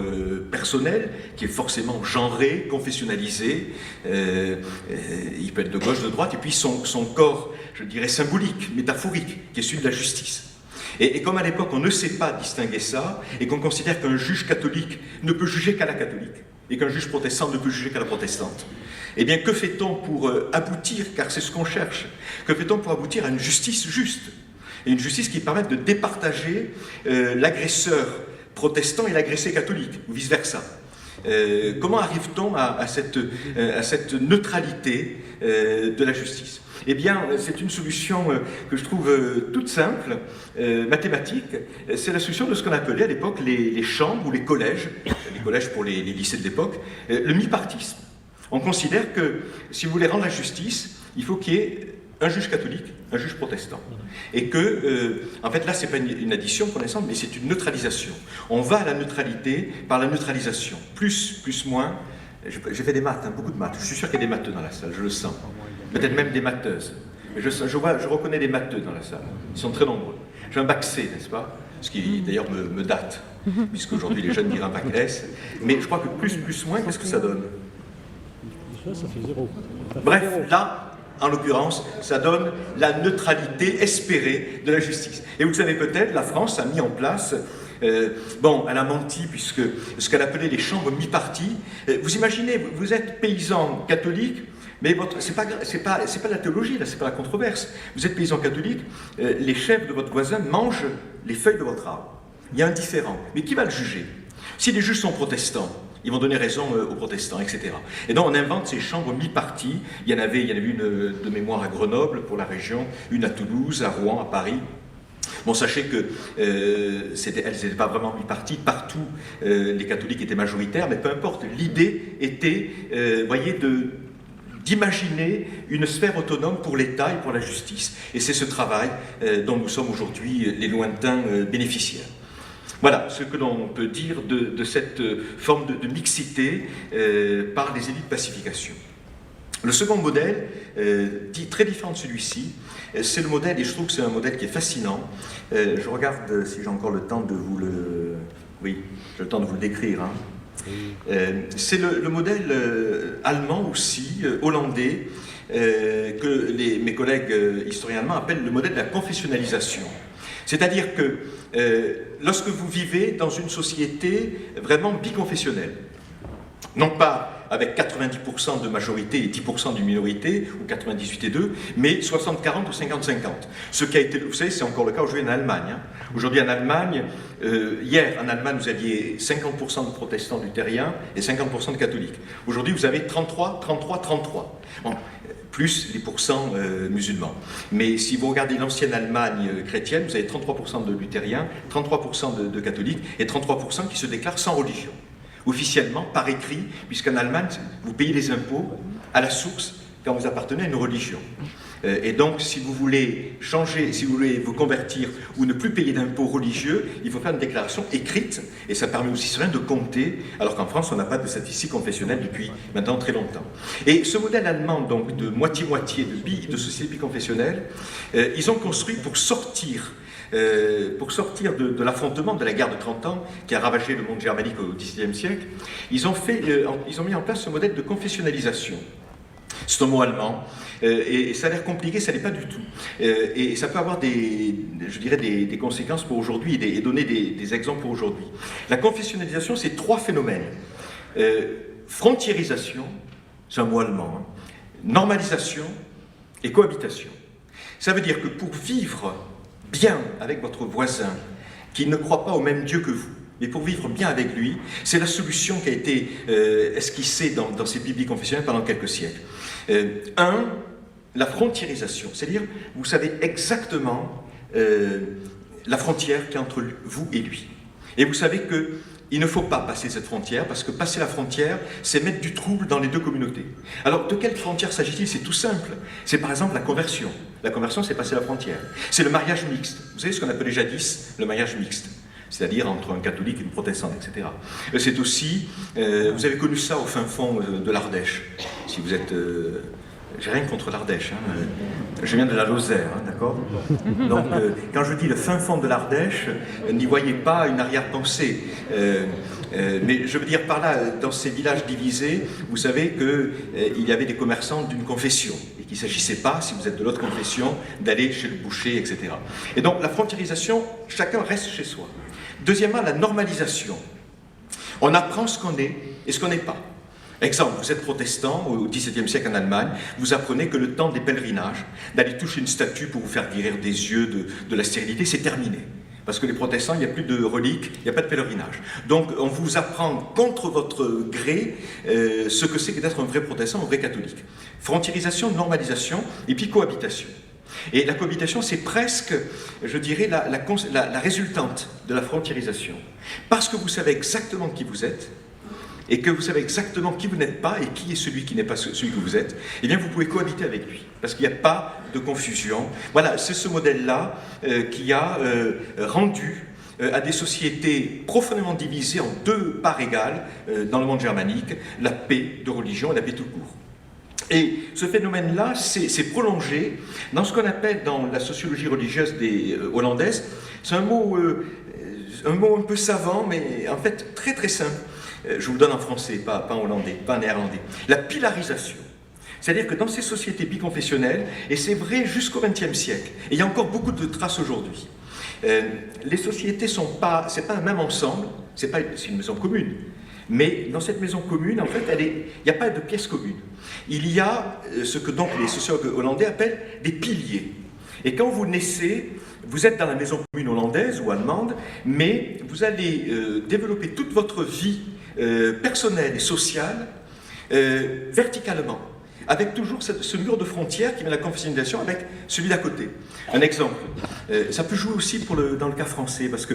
personnel, qui est forcément genré, confessionnalisé, il peut être de gauche, de droite, et puis son corps, je dirais, symbolique, métaphorique, qui est celui de la justice. Et comme à l'époque on ne sait pas distinguer ça, et qu'on considère qu'un juge catholique ne peut juger qu'à la catholique, et qu'un juge protestant ne peut juger qu'à la protestante, eh bien que fait-on pour aboutir, car c'est ce qu'on cherche, que fait-on pour aboutir à une justice juste, et une justice qui permette de départager l'agresseur protestant et l'agressé catholique, ou vice-versa. Comment arrive-t-on à cette neutralité de la justice? Eh bien, c'est une solution que je trouve toute simple, mathématique. C'est la solution de ce qu'on appelait à l'époque les chambres ou les collèges pour les lycées de l'époque, le mi-partisme. On considère que si vous voulez rendre la justice, il faut qu'il y ait un juge catholique, un juge protestant. Et que, en fait, là, ce n'est pas une addition pour l'instant, mais c'est une neutralisation. On va à la neutralité par la neutralisation. Plus, moins. J'ai fait des maths, hein, beaucoup de maths. Je suis sûr qu'il y a des matheux dans la salle, je le sens. Peut-être même des matheuses. Mais je reconnais des matheux dans la salle. Ils sont très nombreux. J'ai un bac C, n'est-ce pas? Ce qui, d'ailleurs, me date, puisqu'aujourd'hui, les jeunes diraient un bac S. Mais je crois que plus, moins, qu'est-ce que ça donne? Ça fait 0. Bref, là, en l'occurrence, ça donne la neutralité espérée de la justice. Et vous le savez peut-être, la France a mis en place... bon, elle a menti, puisque ce qu'elle appelait les chambres mi-parties... vous imaginez, vous êtes paysan catholique, mais c'est pas la théologie, là, c'est pas la controverse. Vous êtes paysan catholique, les chefs de votre voisin mangent les feuilles de votre arbre. Il y a un différend. Mais qui va le juger? Si les juges sont protestants, ils vont donner raison aux protestants, etc. Et donc on invente ces chambres mi-parties. Il y en avait une de mémoire à Grenoble pour la région, une à Toulouse, à Rouen, à Paris. Bon, sachez que elles n'étaient pas vraiment mi-parties, partout les catholiques étaient majoritaires, mais peu importe, l'idée était, voyez, d'imaginer une sphère autonome pour l'État et pour la justice. Et c'est ce travail dont nous sommes aujourd'hui les lointains bénéficiaires. Voilà ce que l'on peut dire de cette forme de mixité par les élites de pacification. Le second modèle, très différent de celui-ci, c'est le modèle, et je trouve que c'est un modèle qui est fascinant. Je regarde si j'ai encore le temps de vous le... Oui, j'ai le temps de vous le décrire. Hein. C'est le modèle allemand aussi, hollandais, que mes collègues historiens allemands appellent le modèle de la confessionnalisation. C'est-à-dire que lorsque vous vivez dans une société vraiment biconfessionnelle, non pas avec 90% de majorité et 10% de minorité, ou 98 et 2, mais 60-40 ou 50-50. Ce qui a été, vous savez, c'est encore le cas aujourd'hui en Allemagne. Hein. Aujourd'hui en Allemagne, hier en Allemagne, vous aviez 50% de protestants luthériens et 50% de catholiques. Aujourd'hui, vous avez 33. Bon, plus les pourcents musulmans. Mais si vous regardez l'ancienne Allemagne chrétienne, vous avez 33% de luthériens, 33% de catholiques et 33% qui se déclarent sans religion. Officiellement, par écrit, puisqu'en Allemagne, vous payez les impôts à la source quand vous appartenez à une religion. Et donc, si vous voulez changer, si vous voulez vous convertir ou ne plus payer d'impôts religieux, il faut faire une déclaration écrite, et ça permet aux citoyens de compter, alors qu'en France, on n'a pas de statistiques confessionnelles depuis maintenant très longtemps. Et ce modèle allemand, donc, de moitié-moitié, de société biconfessionnelle, ils ont construit pour sortir de l'affrontement de la guerre de 30 ans qui a ravagé le monde germanique au XVIIe siècle, ils ont mis en place ce modèle de confessionnalisation. C'est un mot allemand, et ça a l'air compliqué, ça n'est pas du tout. Et ça peut avoir des conséquences pour aujourd'hui et donner des exemples pour aujourd'hui. La confessionnalisation, c'est 3 phénomènes. Frontiérisation, c'est un mot allemand, hein. Normalisation et cohabitation. Ça veut dire que pour vivre bien avec votre voisin, qui ne croit pas au même Dieu que vous, mais pour vivre bien avec lui, c'est la solution qui a été esquissée dans ces bibliques confessionnelles pendant quelques siècles. La frontiérisation, c'est-à-dire vous savez exactement la frontière qui est entre vous et lui. Et vous savez qu'il ne faut pas passer cette frontière, parce que passer la frontière, c'est mettre du trouble dans les 2 communautés. Alors, de quelle frontière s'agit-il? C'est tout simple. C'est par exemple la conversion. La conversion, c'est passer la frontière. C'est le mariage mixte. Vous savez ce qu'on appelait jadis le mariage mixte, c'est-à-dire entre un catholique et une protestante, etc. C'est aussi, vous avez connu ça au fin fond de l'Ardèche, si vous êtes... j'ai rien contre l'Ardèche, hein. Je viens de la Lozère, hein, d'accord? Donc, quand je dis le fin fond de l'Ardèche, n'y voyez pas une arrière-pensée. Mais je veux dire par là, dans ces villages divisés, vous savez qu'il y avait des commerçants d'une confession, et qu'il ne s'agissait pas, si vous êtes de l'autre confession, d'aller chez le boucher, etc. Et donc, la frontiérisation, chacun reste chez soi. Deuxièmement, la normalisation. On apprend ce qu'on est et ce qu'on n'est pas. Exemple, vous êtes protestant au XVIIe siècle en Allemagne, vous apprenez que le temps des pèlerinages, d'aller toucher une statue pour vous faire guérir des yeux de la stérilité, c'est terminé. Parce que les protestants, il n'y a plus de reliques, il n'y a pas de pèlerinage. Donc on vous apprend contre votre gré ce que c'est que d'être un vrai protestant, un vrai catholique. Frontiérisation, normalisation et puis cohabitation. Et la cohabitation, c'est presque, je dirais, la résultante de la frontiérisation. Parce que vous savez exactement qui vous êtes, et que vous savez exactement qui vous n'êtes pas et qui est celui qui n'est pas celui que vous êtes, eh bien vous pouvez cohabiter avec lui, parce qu'il n'y a pas de confusion. Voilà, c'est ce modèle-là qui a rendu à des sociétés profondément divisées en 2 parts égales dans le monde germanique, la paix de religion et la paix tout court. Et ce phénomène-là s'est prolongé dans ce qu'on appelle dans la sociologie religieuse des hollandaises, c'est un mot un peu savant, mais en fait très très simple. Je vous le donne en français, pas en hollandais, pas en néerlandais. La pilarisation. C'est-à-dire que dans ces sociétés biconfessionnelles, et c'est vrai jusqu'au XXe siècle, et il y a encore beaucoup de traces aujourd'hui, les sociétés c'est pas un même ensemble, c'est une maison commune. Mais dans cette maison commune, en fait, il n'y a pas de pièce commune. Il y a ce que donc les sociologues hollandais appellent des piliers. Et quand vous naissez, vous êtes dans la maison commune hollandaise ou allemande, mais vous allez développer toute votre vie personnelle et sociale verticalement, avec toujours ce mur de frontière qui met la confessionnalisation avec celui d'à côté. Un exemple, ça peut jouer aussi dans le cas français, parce que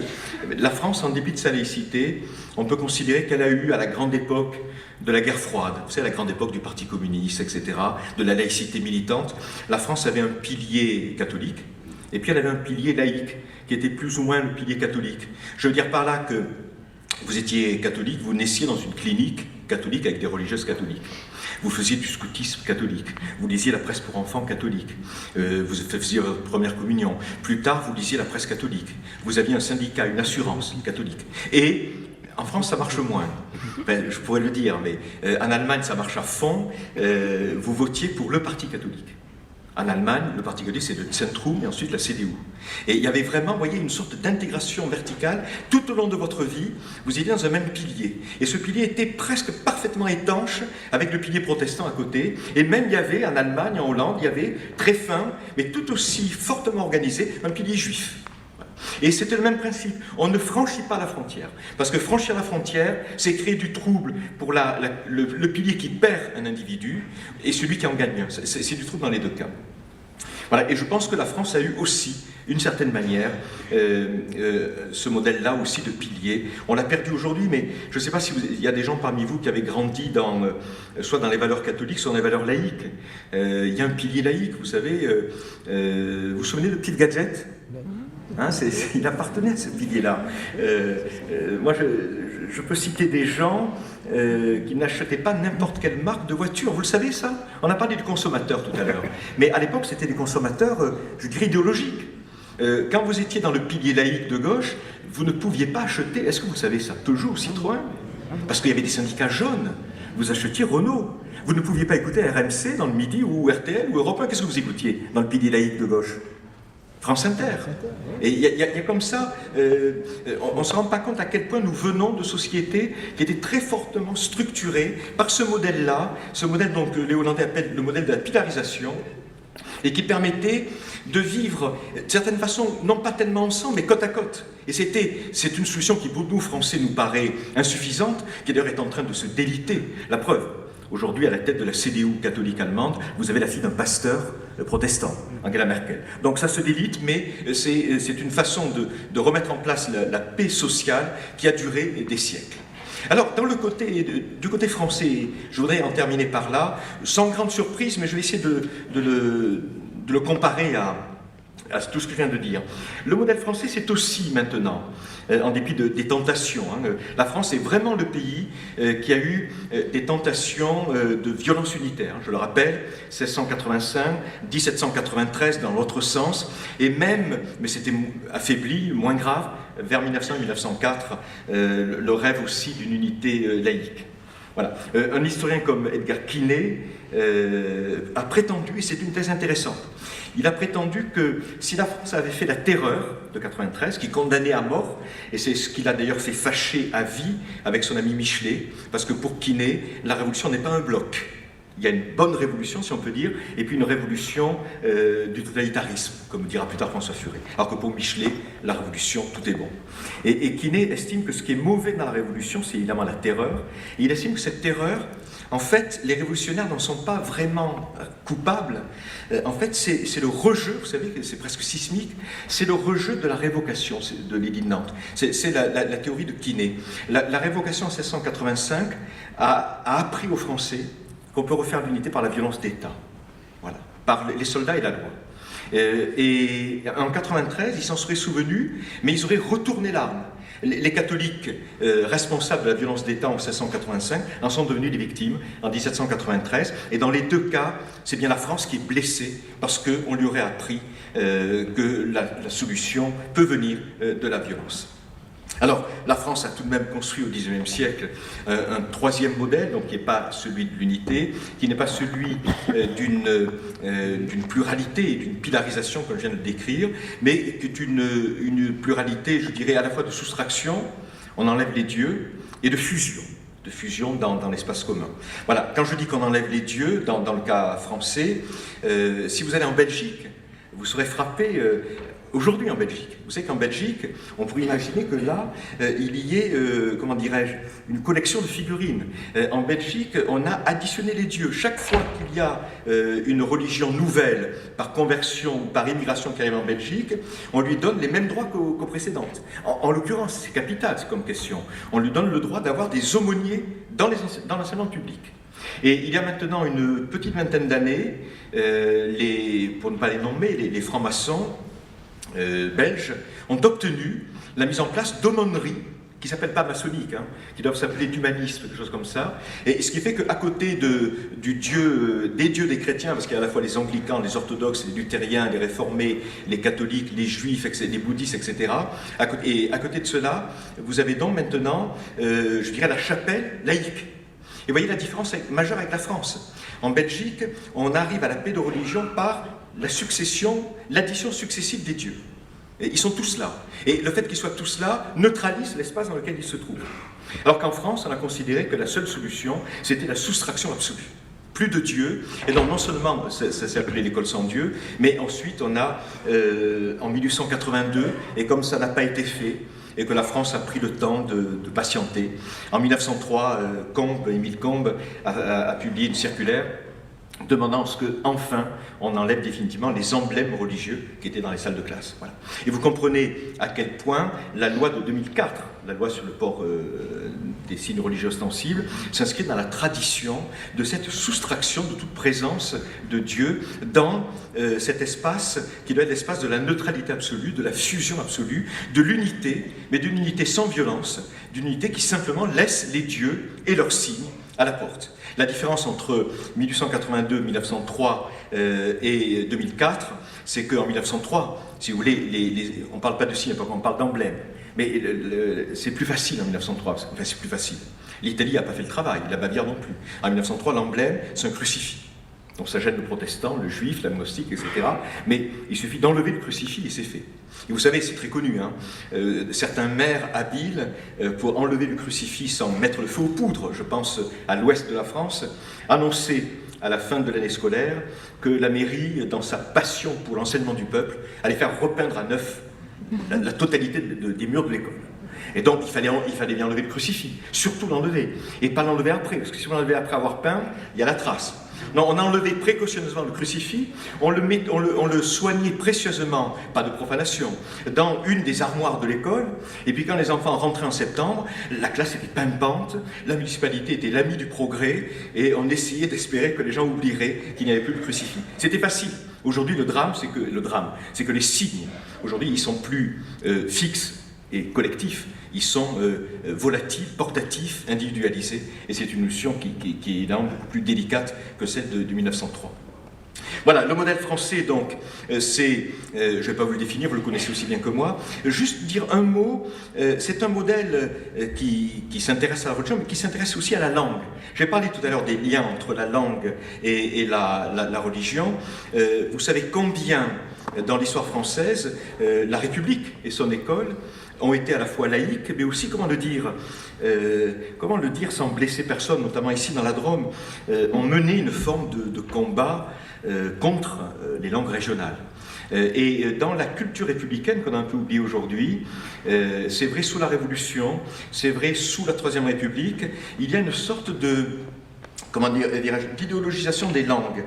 la France, en dépit de sa laïcité, on peut considérer qu'elle a eu, à la grande époque de la guerre froide, vous savez, la grande époque du Parti communiste, etc., de la laïcité militante, la France avait un pilier catholique, et puis elle avait un pilier laïque, qui était plus ou moins le pilier catholique. Je veux dire par là que vous étiez catholique, vous naissiez dans une clinique catholique avec des religieuses catholiques. Vous faisiez du scoutisme catholique, vous lisiez la presse pour enfants catholique, vous faisiez votre première communion. Plus tard, vous lisiez la presse catholique. Vous aviez un syndicat, une assurance catholique. Et en France, ça marche moins. Ben, je pourrais le dire, mais en Allemagne, ça marche à fond. Vous votiez pour le parti catholique. En Allemagne, le parti catholique, c'est le Zentrum et ensuite la CDU. Et il y avait vraiment, vous voyez, une sorte d'intégration verticale. Tout au long de votre vie, vous étiez dans un même pilier. Et ce pilier était presque parfaitement étanche avec le pilier protestant à côté. Et même il y avait, en Allemagne, en Hollande, il y avait très fin, mais tout aussi fortement organisé, un pilier juif. Et c'était le même principe. On ne franchit pas la frontière. Parce que franchir la frontière, c'est créer du trouble pour le pilier qui perd un individu et celui qui en gagne un. C'est du trouble dans les 2 cas. Voilà, et je pense que la France a eu aussi, d'une certaine manière, ce modèle-là aussi de pilier. On l'a perdu aujourd'hui, mais je ne sais pas si il y a des gens parmi vous qui avaient grandi soit dans les valeurs catholiques, soit dans les valeurs laïques. Il y a un pilier laïque, vous savez. Vous vous souvenez de Petit Gadget? Hein, il appartenait à ce pilier-là. Moi, je peux citer des gens qui n'achetaient pas n'importe quelle marque de voiture. Vous le savez, ça? On a parlé du consommateur tout à l'heure. Mais à l'époque, c'était des consommateurs, je dirais, idéologiques. Quand vous étiez dans le pilier laïque de gauche, vous ne pouviez pas acheter, est-ce que vous savez ça, Peugeot, Citroën? Parce qu'il y avait des syndicats jaunes. Vous achetiez Renault. Vous ne pouviez pas écouter RMC dans le Midi ou RTL ou Europe 1. Qu'est-ce que vous écoutiez dans le pilier laïque de gauche? France Inter. Et il y a comme ça, on ne se rend pas compte à quel point nous venons de sociétés qui étaient très fortement structurées par ce modèle-là, ce modèle donc, que les Hollandais appellent le modèle de la pilarisation, et qui permettait de vivre de certaine façon, non pas tellement ensemble, mais côte à côte. Et c'est une solution qui, pour nous, Français, nous paraît insuffisante, qui d'ailleurs est en train de se déliter. La preuve, aujourd'hui, à la tête de la CDU catholique allemande, vous avez la fille d'un pasteur protestant, Angela Merkel. Donc ça se délite, mais c'est une façon de remettre en place la paix sociale qui a duré des siècles. Alors, du côté français, je voudrais en terminer par là, sans grande surprise, mais je vais essayer de le comparer à tout ce que je viens de dire. Le modèle français, c'est aussi maintenant, en dépit des tentations, la France est vraiment le pays qui a eu des tentations de violence unitaire. Je le rappelle, 1685, 1793 dans l'autre sens, et même, mais c'était affaibli, moins grave, vers 1900 et 1904, le rêve aussi d'une unité laïque. Voilà. Un historien comme Edgar Quinet a prétendu, et c'est une thèse intéressante, il a prétendu que si la France avait fait la terreur de 93, qui condamnait à mort, et c'est ce qu'il a d'ailleurs fait fâcher à vie avec son ami Michelet, parce que pour Quinet, la révolution n'est pas un bloc. Il y a une bonne révolution, si on peut dire, et puis une révolution du totalitarisme, comme dira plus tard François Furet. Alors que pour Michelet, la révolution, tout est bon. Et Quinet estime que ce qui est mauvais dans la révolution, c'est évidemment la terreur. Et il estime que cette terreur, en fait, les révolutionnaires n'en sont pas vraiment coupables. En fait, c'est le rejeu, vous savez, c'est presque sismique, c'est le rejeu de la révocation de l'édit de Nantes. C'est la théorie de Quinet. La révocation en 1685 a appris aux Français qu'on peut refaire l'unité par la violence d'État, voilà, par les soldats et la loi. Et en 93, ils s'en seraient souvenus, mais ils auraient retourné l'arme. Les catholiques responsables de la violence d'État en 1685 en sont devenus des victimes en 1793. Et dans les deux cas, c'est bien la France qui est blessée parce qu'on lui aurait appris que la solution peut venir de la violence. Alors, la France a tout de même construit au XIXe siècle un troisième modèle, donc qui n'est pas celui de l'unité, qui n'est pas celui d'une pluralité et d'une pilarisation, comme je viens de le décrire, mais qui est une pluralité, je dirais, à la fois de soustraction, on enlève les dieux, et de fusion dans l'espace commun. Voilà, quand je dis qu'on enlève les dieux, dans le cas français, si vous allez en Belgique, vous serez frappé. Aujourd'hui en Belgique, vous savez qu'en Belgique, on pourrait imaginer que là, il y ait, comment dirais-je, une collection de figurines. En Belgique, on a additionné les dieux. Chaque fois qu'il y a une religion nouvelle, par conversion ou par immigration qui arrive en Belgique, on lui donne les mêmes droits qu'aux précédentes. En l'occurrence, c'est capital, c'est comme question. On lui donne le droit d'avoir des aumôniers dans l'enseignement public. Et il y a maintenant une petite vingtaine d'années, pour ne pas les nommer, les francs-maçons, belges ont obtenu la mise en place d'aumôneries qui ne s'appellent pas maçonniques, qui doivent s'appeler d'humanisme, des choses comme ça. Et ce qui fait qu'à côté des dieux des chrétiens, parce qu'il y a à la fois les anglicans, les orthodoxes, les luthériens, les réformés, les catholiques, les juifs, les bouddhistes, etc. Et à côté de cela, vous avez donc maintenant, je dirais, la chapelle laïque. Et vous voyez la différence majeure avec la France. En Belgique, on arrive à la paix de religion par l'addition successive des dieux. Et ils sont tous là. Et le fait qu'ils soient tous là neutralise l'espace dans lequel ils se trouvent. Alors qu'en France, on a considéré que la seule solution, c'était la soustraction absolue. Plus de dieux. Et donc non seulement, ça s'est appelé l'école sans Dieu, mais ensuite on a, en 1882, et comme ça n'a pas été fait, et que la France a pris le temps de patienter, en 1903, Émile Combes a publié une circulaire demandant à ce qu'enfin on enlève définitivement les emblèmes religieux qui étaient dans les salles de classe. Voilà. Et vous comprenez à quel point la loi de 2004, la loi sur le port des signes religieux ostensibles, s'inscrit dans la tradition de cette soustraction de toute présence de Dieu dans cet espace qui doit être l'espace de la neutralité absolue, de la fusion absolue, de l'unité, mais d'une unité sans violence, d'une unité qui simplement laisse les dieux et leurs signes à la porte. La différence entre 1882, 1903 et 2004, c'est qu'en 1903, si vous voulez, on ne parle pas de signes, on parle d'emblèmes. Mais c'est plus facile en 1903, enfin c'est plus facile. L'Italie n'a pas fait le travail, la Bavière non plus. En 1903, l'emblème, c'est un crucifix. Donc ça gêne le protestant, le juif, l'agnostique, etc. Mais il suffit d'enlever le crucifix et c'est fait. Et vous savez, c'est très connu, hein, certains maires habiles, pour enlever le crucifix sans mettre le feu aux poudres, je pense à l'ouest de la France, annonçaient à la fin de l'année scolaire que la mairie, dans sa passion pour l'enseignement du peuple, allait faire repeindre à neuf la totalité des murs de l'école. Et donc il fallait bien enlever le crucifix, surtout l'enlever, et pas l'enlever après, parce que si on l'enlevait après avoir peint, il y a la trace. Non, on a enlevé précautionneusement le crucifix, on le soignait précieusement, pas de profanation, dans une des armoires de l'école, et puis quand les enfants rentraient en septembre, la classe était pimpante, la municipalité était l'ami du progrès, et on essayait d'espérer que les gens oublieraient qu'il n'y avait plus de crucifix. C'était facile. Aujourd'hui, le drame, c'est que les signes, aujourd'hui, ils sont plus fixes et collectifs, ils sont volatiles, portatifs, individualisés, et c'est une notion qui est là beaucoup plus délicate que celle de 1903. Voilà, le modèle français, donc, c'est, je ne vais pas vous le définir, vous le connaissez aussi bien que moi, juste dire un mot, c'est un modèle qui s'intéresse à la religion, mais qui s'intéresse aussi à la langue. J'ai parlé tout à l'heure des liens entre la langue et la religion. Vous savez combien, dans l'histoire française, la République et son école ont été à la fois laïques, mais aussi, comment le dire sans blesser personne, notamment ici dans la Drôme, ont mené une forme de combat contre les langues régionales. Et dans la culture républicaine qu'on a un peu oubliée aujourd'hui, c'est vrai sous la Révolution, c'est vrai sous la Troisième République, il y a une sorte d'idéologisation des langues.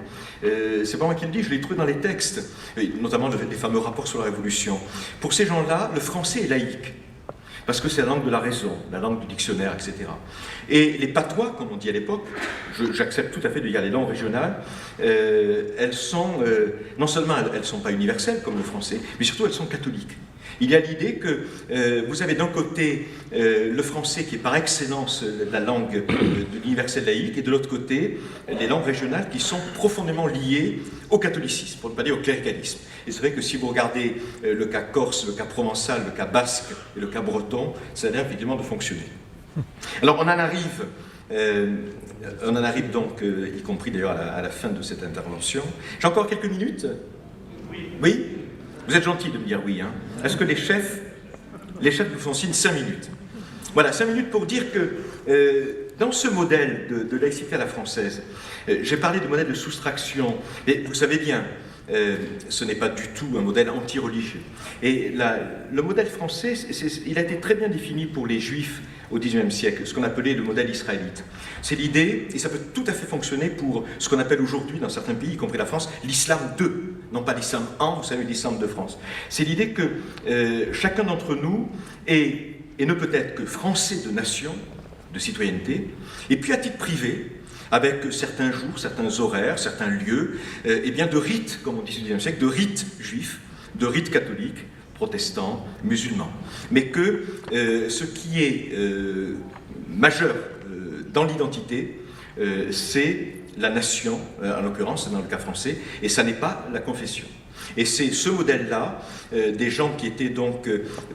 C'est pas moi qui le dis, je l'ai trouvé dans les textes, notamment les fameux rapports sur la Révolution. Pour ces gens-là, le français est laïque, parce que c'est la langue de la raison, la langue du dictionnaire, etc. Et les patois, comme on dit à l'époque, j'accepte tout à fait de dire les langues régionales, elles sont, non seulement elles ne sont pas universelles comme le français, mais surtout elles sont catholiques. Il y a l'idée que vous avez d'un côté le français qui est par excellence la langue de l'universel laïque, et de l'autre côté les langues régionales qui sont profondément liées au catholicisme, pour ne pas dire au cléricalisme. Et c'est vrai que si vous regardez le cas corse, le cas provençal, le cas basque et le cas breton, ça a l'air effectivement de fonctionner. Alors on en arrive donc, y compris d'ailleurs à la fin de cette intervention. J'ai encore quelques minutes ? Oui ? Vous êtes gentil de me dire oui, hein. Est-ce que les chefs vous font signe 5 minutes? Voilà, 5 minutes pour dire que dans ce modèle de laïcité à la française, j'ai parlé du modèle de soustraction, et vous savez bien, ce n'est pas du tout un modèle anti-religieux. Et le modèle français, il a été très bien défini pour les Juifs au XIXe siècle, ce qu'on appelait le modèle israélite. C'est l'idée, et ça peut tout à fait fonctionner pour ce qu'on appelle aujourd'hui, dans certains pays, y compris la France, l'islam 2, non pas l'islam 1, vous savez, l'islam de France. C'est l'idée que chacun d'entre nous est, et ne peut être que français de nation, de citoyenneté, et puis à titre privé, avec certains jours, certains horaires, certains lieux, et bien de rites, comme on dit au XIXe siècle, de rites juifs, de rites catholiques, protestants, musulmans. Mais que ce qui est majeur dans l'identité, c'est la nation, en l'occurrence dans le cas français, et ça n'est pas la confession. Et c'est ce modèle-là, des gens qui étaient donc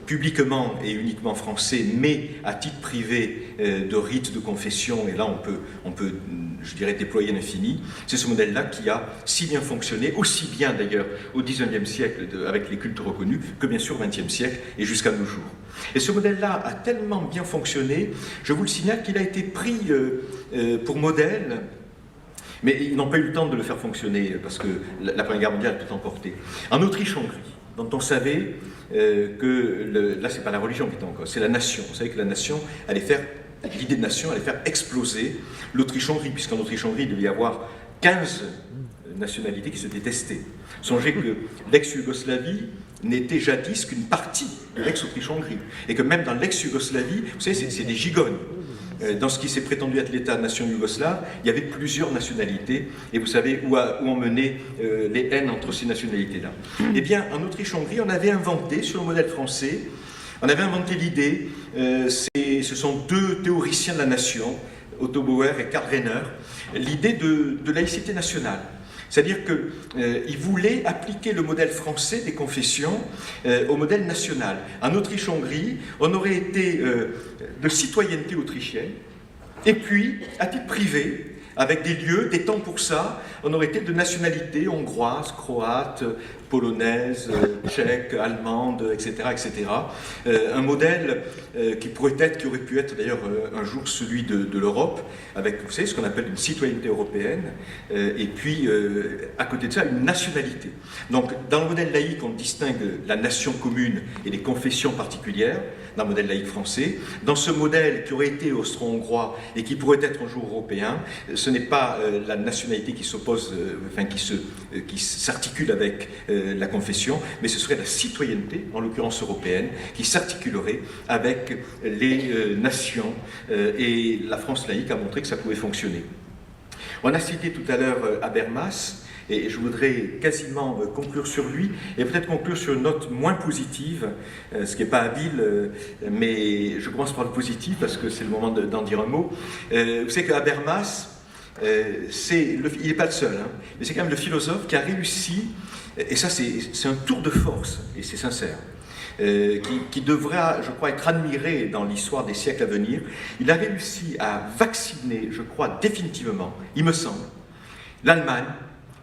publiquement et uniquement français, mais à titre privé de rites de confession, et là on peut je dirais, déployer l'infini, c'est ce modèle-là qui a si bien fonctionné, aussi bien d'ailleurs au XIXe siècle avec les cultes reconnus, que bien sûr au XXe siècle et jusqu'à nos jours. Et ce modèle-là a tellement bien fonctionné, je vous le signale, qu'il a été pris pour modèle. Mais ils n'ont pas eu le temps de le faire fonctionner parce que la Première Guerre mondiale a tout emporté. En Autriche-Hongrie, dont on savait que, là c'est pas la religion qui était en cause, c'est la nation. Vous savez que la nation allait faire, l'idée de nation allait faire exploser l'Autriche-Hongrie, puisqu'en Autriche-Hongrie il devait y avoir 15 nationalités qui se détestaient. Songez que l'ex-Yougoslavie n'était jadis qu'une partie de l'ex-Autriche-Hongrie. Et que même dans l'ex-Yougoslavie, vous savez, c'est des gigognes. Dans ce qui s'est prétendu être l'État-nation yougoslave, il y avait plusieurs nationalités, et vous savez où ont mené les haines entre ces nationalités-là. Eh bien, en Autriche-Hongrie, on avait inventé, sur le modèle français, on avait inventé l'idée, ce sont deux théoriciens de la nation, Otto Bauer et Karl Renner, l'idée de laïcité nationale. C'est-à-dire qu'ils voulaient appliquer le modèle français des confessions au modèle national. En Autriche-Hongrie, on aurait été de citoyenneté autrichienne, et puis, à titre privé, avec des lieux, des temps pour ça, on aurait été de nationalité hongroise, croate, polonaise, tchèque, allemande, etc. etc. Un modèle qui aurait pu être d'ailleurs un jour celui de l'Europe, avec, vous savez, ce qu'on appelle une citoyenneté européenne, et puis à côté de ça, une nationalité. Donc, dans le modèle laïque, on distingue la nation commune et les confessions particulières, dans le modèle laïque français. Dans ce modèle qui aurait été austro-hongrois et qui pourrait être un jour européen, ce n'est pas la nationalité qui s'oppose, qui s'articule avec la confession, mais ce serait la citoyenneté, en l'occurrence européenne, qui s'articulerait avec les nations, et la France laïque a montré que ça pouvait fonctionner. On a cité tout à l'heure Habermas, et je voudrais quasiment conclure sur lui, et peut-être conclure sur une note moins positive, ce qui n'est pas habile, mais je commence par le positif parce que c'est le moment d'en dire un mot. Vous savez que Habermas, il n'est pas le seul, hein, mais c'est quand même le philosophe qui a réussi, et ça c'est un tour de force, et c'est sincère, qui devra, je crois, être admiré dans l'histoire des siècles à venir. Il a réussi à vacciner, je crois, définitivement, il me semble, l'Allemagne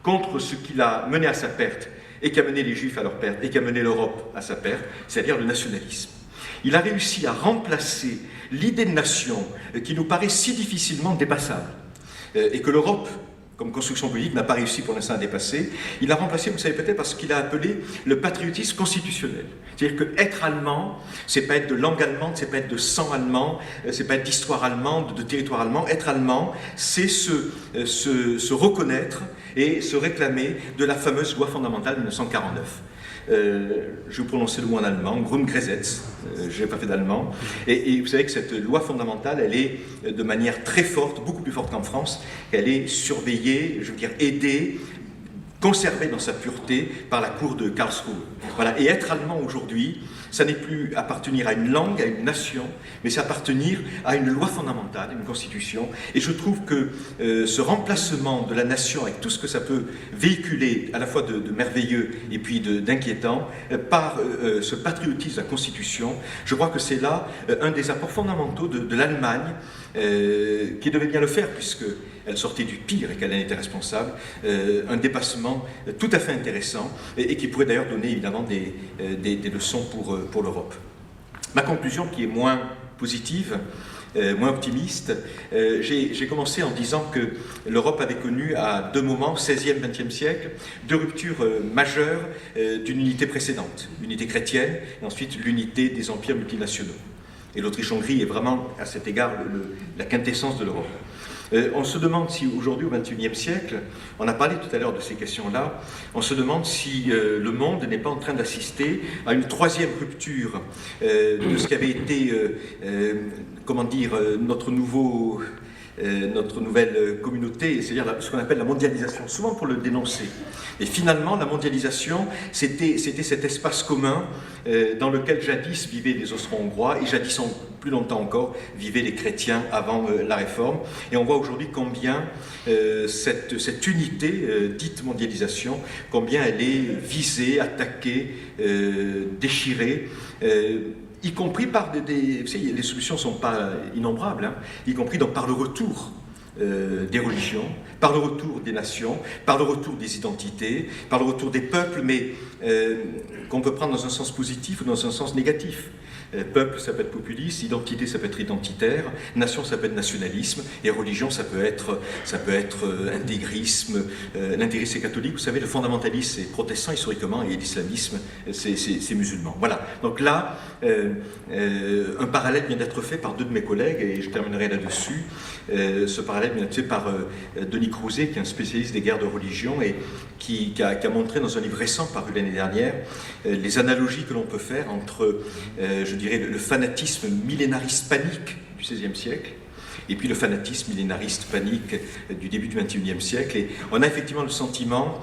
contre ce qui l'a mené à sa perte, et qui a mené les Juifs à leur perte, et qui a mené l'Europe à sa perte, c'est-à-dire le nationalisme. Il a réussi à remplacer l'idée de nation qui nous paraît si difficilement dépassable, et que l'Europe, comme construction politique, n'a pas réussi pour l'instant à dépasser. Il l'a remplacé, vous savez peut-être, par ce qu'il a appelé le patriotisme constitutionnel. C'est-à-dire qu'être allemand, c'est pas être de langue allemande, c'est pas être de sang allemand, c'est pas être d'histoire allemande, de territoire allemand. Être allemand, c'est se reconnaître et se réclamer de la fameuse loi fondamentale de 1949. Je vais vous prononcer le mot en allemand, Grundgesetz, je n'ai pas fait d'allemand, et vous savez que cette loi fondamentale, elle est de manière très forte, beaucoup plus forte qu'en France, elle est surveillée, je veux dire aidée, conservée dans sa pureté par la cour de Karlsruhe. Voilà. Et être allemand aujourd'hui, ça n'est plus appartenir à une langue, à une nation, mais c'est appartenir à une loi fondamentale, une constitution. Et je trouve que ce remplacement de la nation avec tout ce que ça peut véhiculer, à la fois de merveilleux et puis d'inquiétant, par ce patriotisme de la constitution, je crois que c'est là un des apports fondamentaux de l'Allemagne, qui devait bien le faire, puisqu'elle sortait du pire et qu'elle en était responsable, un dépassement tout à fait intéressant, et qui pourrait d'ailleurs donner évidemment des leçons pour l'Europe. Ma conclusion, qui est moins positive, moins optimiste, j'ai commencé en disant que l'Europe avait connu à deux moments, 16e, 20e siècle, deux ruptures majeures d'une unité précédente, l'unité chrétienne et ensuite l'unité des empires multinationaux. Et l'Autriche-Hongrie est vraiment, à cet égard, la quintessence de l'Europe. On se demande si aujourd'hui, au XXIe siècle, on a parlé tout à l'heure de ces questions-là, on se demande si le monde n'est pas en train d'assister à une troisième rupture de ce qui avait été, notre nouvelle communauté, c'est-à-dire ce qu'on appelle la mondialisation, souvent pour le dénoncer. Et finalement, la mondialisation, c'était cet espace commun dans lequel jadis vivaient les Austro-Hongrois, et jadis, plus longtemps encore, vivaient les chrétiens avant la Réforme. Et on voit aujourd'hui combien cette unité, dite mondialisation, combien elle est visée, attaquée, déchirée, y compris par vous savez, les solutions ne sont pas innombrables, hein, y compris donc par le retour des religions, par le retour des nations, par le retour des identités, par le retour des peuples, mais qu'on peut prendre dans un sens positif ou dans un sens négatif. Peuple, ça peut être populiste, identité, ça peut être identitaire, nation, ça peut être nationalisme, et religion, ça peut être intégrisme. L'intégrisme, c'est catholique, vous savez, le fondamentalisme, c'est protestant historiquement, et l'islamisme, c'est musulman. Voilà, donc là, un parallèle vient d'être fait par deux de mes collègues, et je terminerai là-dessus. Ce parallèle parallèle bien fait par Denis Crouzet, qui est un spécialiste des guerres de religion et qui a montré dans un livre récent paru l'année dernière les analogies que l'on peut faire entre, je dirais, le fanatisme millénariste panique du XVIe siècle et puis le fanatisme millénariste panique du début du XXIe siècle. Et on a effectivement le sentiment,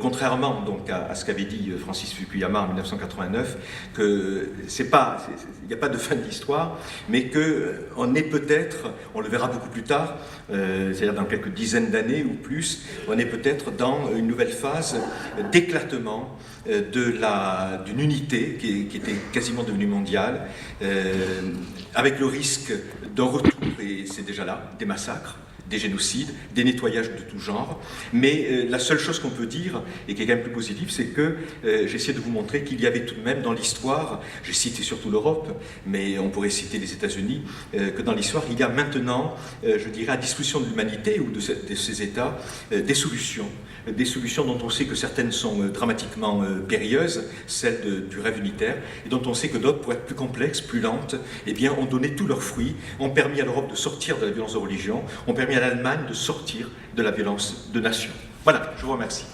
contrairement donc à ce qu'avait dit Francis Fukuyama en 1989, qu'il n'y a pas de fin de l'histoire, mais qu'on est peut-être, on le verra beaucoup plus tard, c'est-à-dire dans quelques dizaines d'années ou plus, on est peut-être dans une nouvelle phase d'éclatement d'une unité qui était quasiment devenue mondiale, avec le risque d'un retour, et c'est déjà là, des massacres, des génocides, des nettoyages de tout genre. Mais la seule chose qu'on peut dire, et qui est quand même plus positive, c'est que j'essaie de vous montrer qu'il y avait tout de même dans l'histoire, j'ai cité surtout l'Europe, mais on pourrait citer les États-Unis, que dans l'histoire, il y a maintenant, je dirais, à disposition de l'humanité ou de ces États, des solutions dont on sait que certaines sont dramatiquement périlleuses, celles du rêve unitaire, et dont on sait que d'autres, pour être plus complexes, plus lentes, eh bien, ont donné tous leurs fruits, ont permis à l'Europe de sortir de la violence de religion, ont permis à l'Allemagne de sortir de la violence de nation. Voilà, je vous remercie.